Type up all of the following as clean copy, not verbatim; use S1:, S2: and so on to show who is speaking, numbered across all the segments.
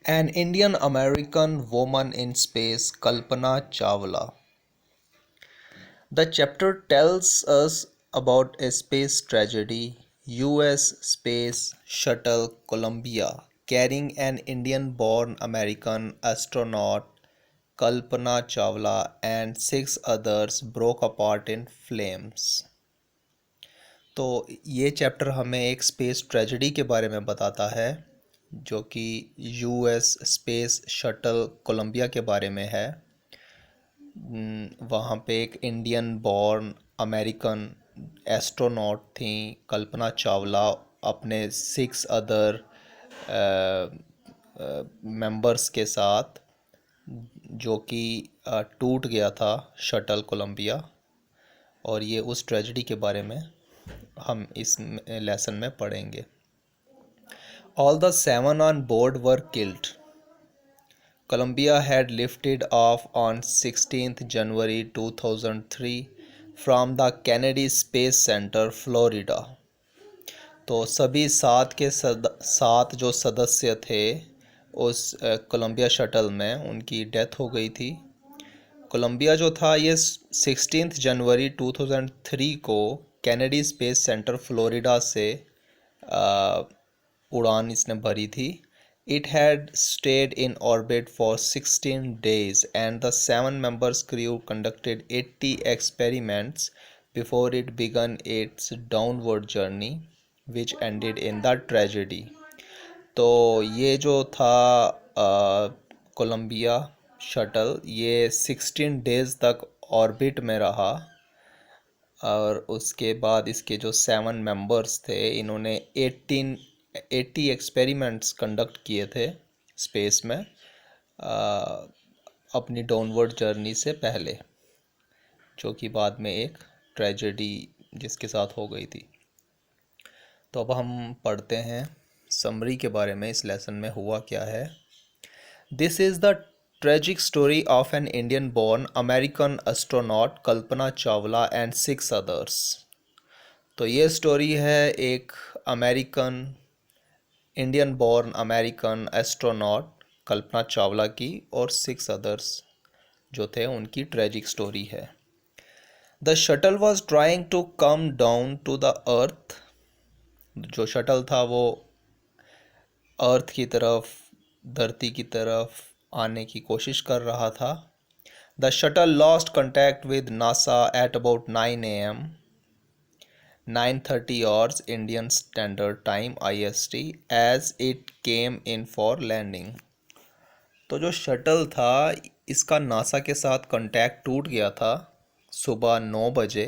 S1: An Indian American woman in space, Kalpana Chawla. The chapter tells us about a space tragedy, US Space Shuttle Columbia, carrying an Indian born American astronaut Kalpana Chawla and six others broke apart in flames. तो ये chapter हमें एक space tragedy के बारे में बताता है जो कि यूएस स्पेस शटल कोलंबिया के बारे में है। वहाँ पे एक इंडियन बॉर्न अमेरिकन एस्ट्रोनॉट थी कल्पना चावला अपने सिक्स अदर मेंबर्स के साथ, जो कि टूट गया था शटल कोलंबिया। और ये उस ट्रेजेडी के बारे में हम इस लेसन में पढ़ेंगे। All the seven on board were killed. Columbia had lifted off on 16th January 2003 from the Kennedy Space Center, Florida. तो सभी सात जो सदस्य थे उस कोलंबिया शटल में, उनकी डेथ हो गई थी। कोलंबिया जो था ये 16 जनवरी 2003 को कैनेडी स्पेस सेंटर फ्लोरिडा से उड़ान इसने भरी थी। It had stayed in orbit for 16 days and the seven members crew conducted 80 experiments before it began its downward journey which ended in the tragedy. तो ये जो था कोलंबिया शटल, ये 16 डेज़ तक ऑर्बिट में रहा और उसके बाद इसके जो 7 मेंबर्स थे इन्होंने 80 एक्सपेरिमेंट्स कंडक्ट किए थे स्पेस में अपनी डाउनवर्ड जर्नी से पहले, जो कि बाद में एक ट्रेजेडी जिसके साथ हो गई थी। तो अब हम पढ़ते हैं समरी के बारे में, इस लेसन में हुआ क्या है। This is the tragic story of an Indian born American astronaut Kalpana Chawla and 6 others. तो ये स्टोरी है एक Indian born American astronaut Kalpana Chawla की और 6 अदर्स जो थे उनकी ट्रेजिक स्टोरी है। The shuttle was trying to come down to the earth. जो शटल था वो अर्थ की तरफ, धरती की तरफ आने की कोशिश कर रहा था। The shuttle lost contact with NASA at about 9 AM 9:30 hours Indian Standard Time IST as it came in for landing। तो जो शटल था इसका नासा के साथ कांटेक्ट टूट गया था सुबह 9 बजे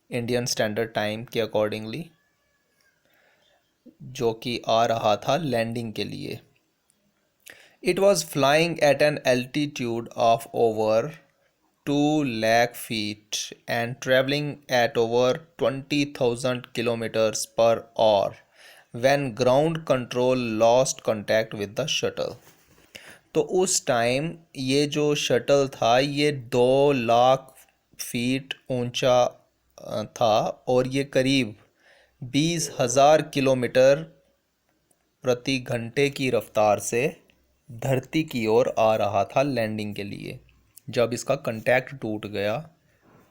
S1: इंडियन स्टैंडर्ड टाइम के अकॉर्डिंगली, जो कि आ रहा था लैंडिंग के लिए। It was flying eight an altitude of over 2 lakh feet and traveling at over 20,000 kilometers per hour when ground control lost contact with the shuttle। तो उस टाइम ये जो शटल था ये 2 लाख फीट ऊंचा था और ये करीब 20,000 किलोमीटर प्रति घंटे की रफ्तार से धरती की ओर आ रहा था लैंडिंग के लिए, जब इसका कांटेक्ट टूट गया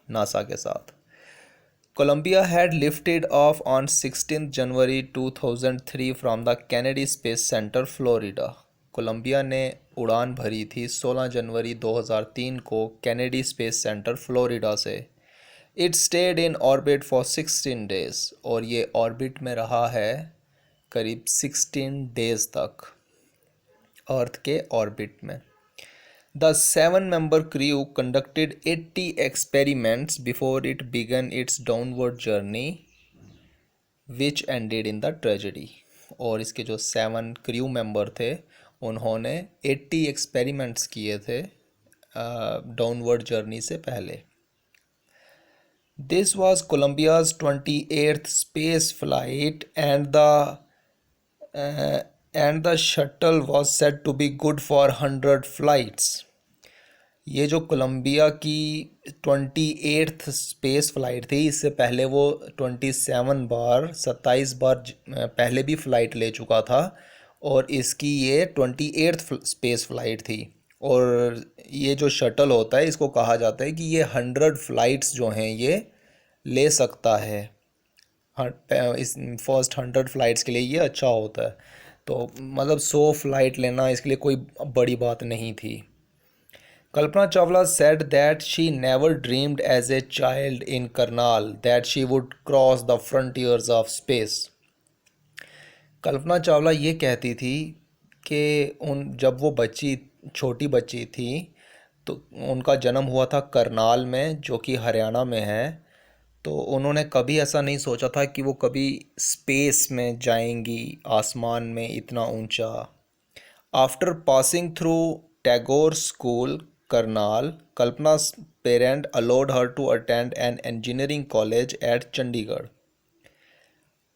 S1: नासा के साथ। Columbia had lifted off on 16 January 2003 from the Kennedy Space Center Florida. Columbia ने उड़ान भरी थी 16 जनवरी 2003 को कैनेडी स्पेस सेंटर फ्लोरिडा से। It stayed in orbit for 16 days, और ये ऑर्बिट में रहा है करीब 16 डेज तक अर्थ के ऑर्बिट में। The 7-member crew conducted 80 experiments before it began its downward journey, which ended in the tragedy। और इसके जो 7 क्रू मेंबर थे उन्होंने 80 एक्सपेरिमेंट्स किए थे डाउनवर्ड जर्नी से पहले। This was Columbia's 28th space flight and the shuttle was said to be good for 100 flights। ये जो कोलंबिया की 28th स्पेस फ्लाइट थी, इससे पहले वो 27 बार पहले भी फ़्लाइट ले चुका था और इसकी ये 28th स्पेस फ्लाइट थी। और ये जो शटल होता है इसको कहा जाता है कि ये 100 फ्लाइट्स जो हैं ये ले सकता है। इस फर्स्ट 100 फ्लाइट्स के लिए ये अच्छा होता है। तो मतलब 100 फ्लाइट लेना इसके लिए कोई बड़ी बात नहीं थी। Kalpana Chawla said that she never dreamed as a child in Karnal that she would cross the frontiers of space. Kalpana Chawla ये कहती थी कि उन जब वो बच्ची छोटी बच्ची थी तो उनका जन्म हुआ था करनाल में जो कि हरियाणा में है। तो उन्होंने कभी ऐसा नहीं सोचा था कि वो कभी स्पेस में जाएंगी, आसमान में इतना ऊंचा। After passing through Tagore School, Karnal, Kalpana's parents allowed her to attend an engineering college at Chandigarh.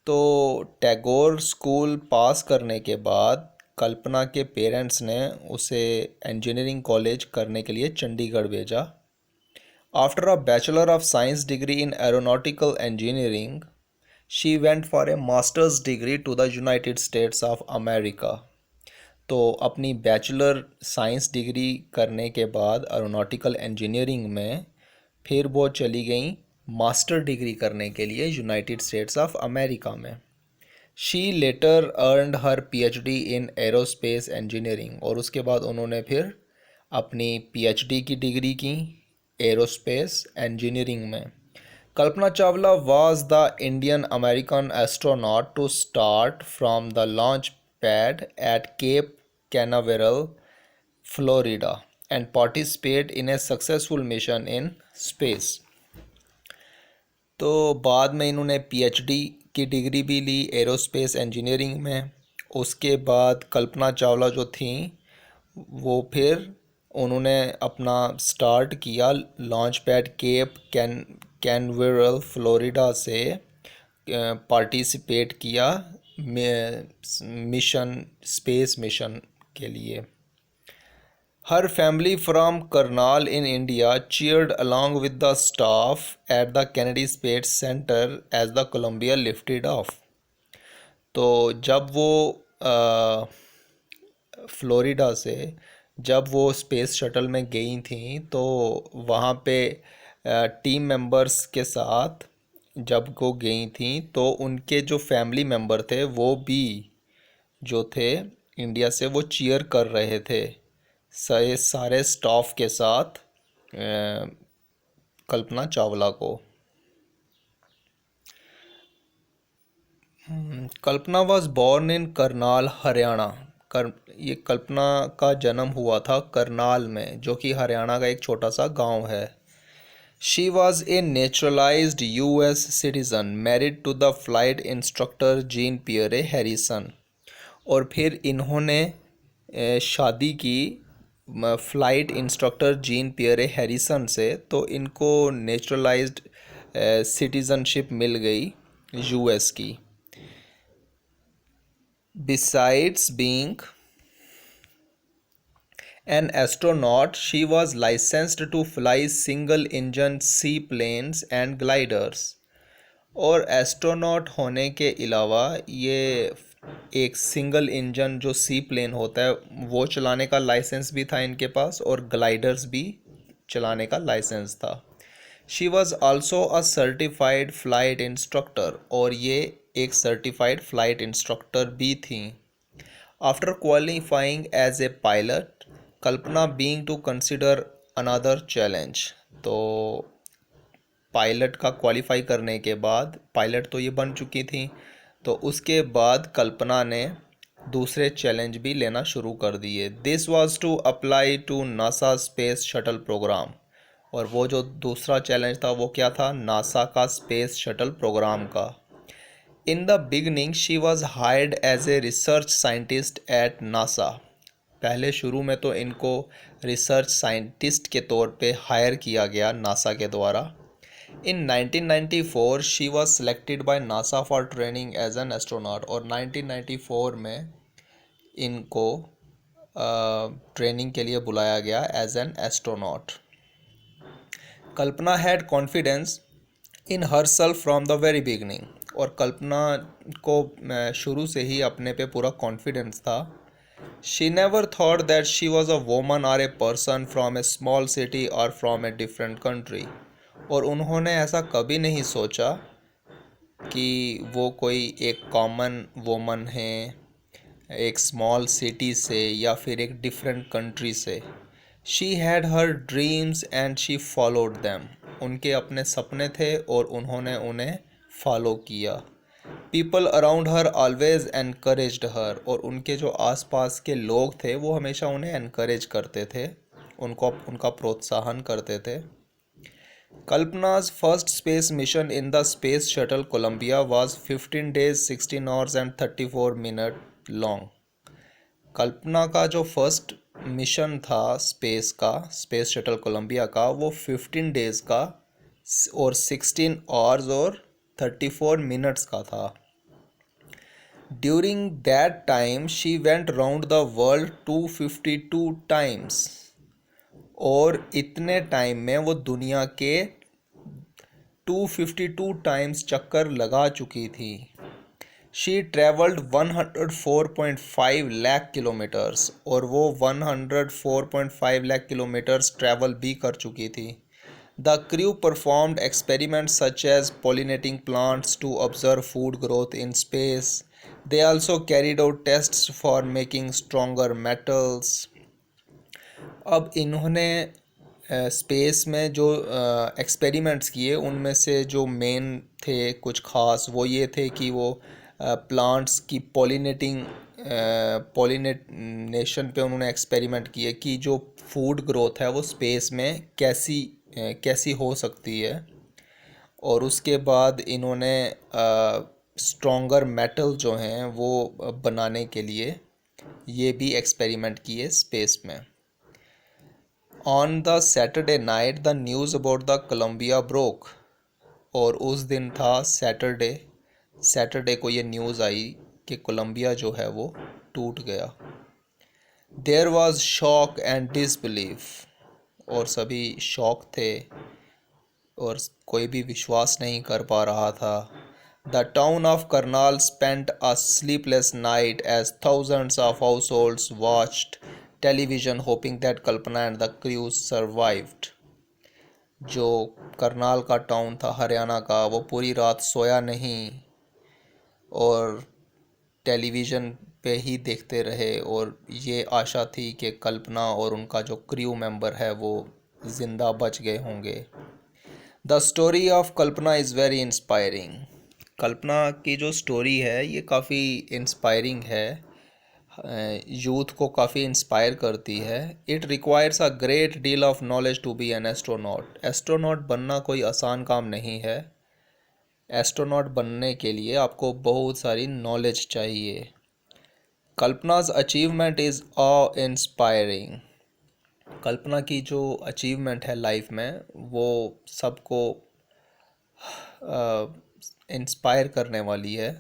S1: तो टैगोर स्कूल पास करने के बाद कल्पना के पेरेंट्स ने उसे इंजीनियरिंग कॉलेज करने के लिए चंडीगढ़ भेजा। After a bachelor of science degree in aeronautical engineering she went for a masters degree to the United States of America. तो अपनी बैचलर साइंस डिग्री करने के बाद एरोनॉटिकल इंजीनियरिंग में फिर वो चली गई मास्टर डिग्री करने के लिए यूनाइटेड स्टेट्स ऑफ अमेरिका में। She later earned her PhD in aerospace engineering. और उसके बाद उन्होंने फिर अपनी पीएचडी की डिग्री की एरोस्पेस इंजीनियरिंग में। Kalpana Chawla was the Indian American astronaut to start from the launch pad at Cape Canaveral, Florida, and participate in a successful mission in space. तो बाद में इन्होंने पीएचडी की डिग्री भी ली एरोस्पेस इंजीनियरिंग में। उसके बाद कल्पना चावला जो थी वो फिर उन्होंने अपना स्टार्ट किया launch pad Cape Canaveral Florida से पार्टिसिपेट किया मिशन स्पेस मिशन के लिए। Her family from Karnal in India cheered along with the staff at the Kennedy Space Center as the Columbia lifted off. तो जब वो Florida से जब वो स्पेस शटल में गई थी तो वहाँ पे टीम मेंबर्स के साथ जब वो गई थी तो उनके जो फैमिली मेंबर थे वो भी जो थे इंडिया से वो चीयर कर रहे थे सारे स्टाफ के साथ कल्पना चावला को। Kalpana was born in Karnal Haryana. ये कल्पना का जन्म हुआ था करनाल में जो कि हरियाणा का एक छोटा सा गांव है। She was a naturalised US citizen married to the flight instructor Jean Pierre Harrison. और फिर इन्होंने शादी की flight instructor Jean Pierre Harrison से। तो इनको नेचुरलाइज्ड सिटीज़नशिप मिल गई यूएस की। Besides being an astronaut, she was licensed to fly single-engine seaplanes and gliders. और एस्ट्रोनॉट होने के अलावा ये एक सिंगल इंजन जो सी प्लेन होता है वो चलाने का लाइसेंस भी था इनके पास और ग्लाइडर्स भी चलाने का लाइसेंस था। She was also a certified flight instructor. और ये एक सर्टिफाइड फ्लाइट इंस्ट्रक्टर भी थी। After qualifying as a pilot Kalpana being to consider another challenge. तो पायलट का क्वालिफाई करने के बाद पायलट तो ये बन चुकी थी तो उसके बाद कल्पना ने दूसरे चैलेंज भी लेना शुरू कर दिए। This was to apply to NASA space shuttle programme. और वो जो दूसरा चैलेंज था वो क्या था, नासा का स्पेस शटल प्रोग्राम का। In the beginning she was hired as a research scientist at NASA. पहले शुरू में तो इनको रिसर्च साइंटिस्ट के तौर पे हायर किया गया नासा के द्वारा। In 1994 she was selected by NASA for training as an astronaut. और 1994 में इनको ट्रेनिंग के लिए बुलाया गया as an astronaut. Kalpana had confidence in herself from the very beginning. और कल्पना को शुरू से ही अपने पे पूरा कॉन्फिडेंस था. She never thought that she was a woman or a person from a small city or from a different country. और उन्होंने ऐसा कभी नहीं सोचा कि वो कोई एक कॉमन वोमन है एक स्मॉल सिटी से या फिर एक डिफरेंट कंट्री से. She had her dreams and she followed them. उनके अपने सपने थे और उन्होंने उन्हें फॉलो किया. पीपल अराउंड हर ऑलवेज एनकरेज्ड हर. और उनके जो आसपास के लोग थे वो हमेशा उन्हें एनकरेज करते थे, उनका प्रोत्साहन करते थे. कल्पना's first space mission in the space shuttle Columbia was 15 days 16 hours and 34 minutes long. कल्पना का जो फर्स्ट मिशन था स्पेस शटल कोलंबिया का, वो 15 डेज का और 16 आवर्स और 34 मिनट्स का था. During that time she went round the world 252 times. और इतने टाइम में वो दुनिया के 252 टाइम्स चक्कर लगा चुकी थी. She travelled 104.5 lakh kilometres. और वो 104.5 लाख किलोमीटर्स ट्रैवल भी कर चुकी थी. The crew performed experiments such as pollinating plants to observe food growth in space. They also carried out tests for making stronger metals. अब इन्होंने स्पेस में जो एक्सपेरिमेंट्स किए उनमें से जो मेन थे कुछ खास, वो ये थे कि वो प्लांट्स की पॉलिनेशन पे उन्होंने एक्सपेरिमेंट किए कि जो फूड ग्रोथ है वो स्पेस में कैसी हो सकती है. और उसके बाद इन्होंने स्ट्रॉन्गर मेटल जो हैं वो बनाने के लिए ये भी एक्सपेरिमेंट किए स्पेस में. On the Saturday night the news about the Columbia broke. और उस दिन था सैटरडे को ये न्यूज़ आई कि कोलंबिया जो है वो टूट गया. There was shock and disbelief. और सभी शॉक थे और कोई भी विश्वास नहीं कर पा रहा था. The town of Karnal spent a sleepless night as thousands of household watched television hoping that Kalpana and the crew survived. जो करनाल का टाउन था हरियाणा का, वो पूरी रात सोया नहीं और टेलीविज़न पे ही देखते रहे और ये आशा थी कि कल्पना और उनका जो क्रू मेंबर है वो ज़िंदा बच गए होंगे. The story of Kalpana is very inspiring. Kalpana की जो स्टोरी है ये काफ़ी इंस्पायरिंग है, यूथ को काफ़ी इंस्पायर करती है. It requires a great deal of knowledge to be an astronaut. Astronaut बनना कोई आसान काम नहीं है. एस्ट्रोनॉट बनने के लिए आपको बहुत सारी नॉलेज चाहिए. कल्पना's achievement is of inspiring. Kalpana की जो अचीवमेंट है लाइफ में वो सबको इंस्पायर करने वाली है.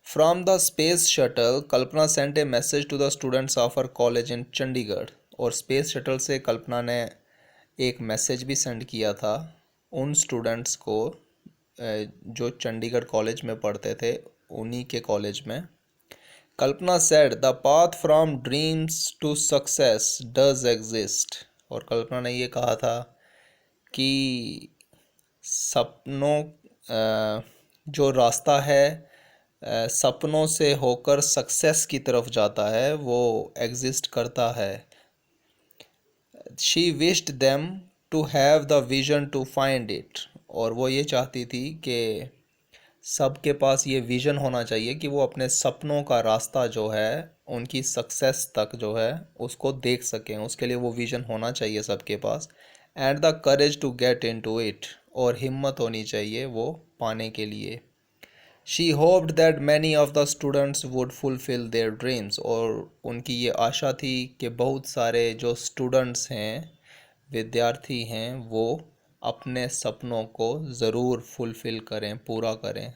S1: From the space shuttle Kalpana sent a message to the students of her college in Chandigarh. और स्पेस शटल से कल्पना ने एक मैसेज भी सेंड किया था उन स्टूडेंट्स को जो चंडीगढ़ कॉलेज में पढ़ते थे, उन्हीं के कॉलेज में. Kalpana said the path from dreams to success does exist. और कल्पना ने ये कहा था कि सपनों जो रास्ता है सपनों से होकर सक्सेस की तरफ जाता है वो एग्जिस्ट करता है. She wished them to have the vision to find it. और वो ये चाहती थी कि सबके पास ये विज़न होना चाहिए कि वो अपने सपनों का रास्ता जो है उनकी सक्सेस तक जो है उसको देख सकें. उसके लिए वो विज़न होना चाहिए सबके पास. And the courage to get into it. और हिम्मत होनी चाहिए वो पाने के लिए. She hoped that many of the students would fulfil their dreams. और उनकी ये आशा थी कि बहुत सारे जो स्टूडेंट्स हैं, विद्यार्थी हैं, वो अपने सपनों को ज़रूर फुलफ़िल करें, पूरा करें.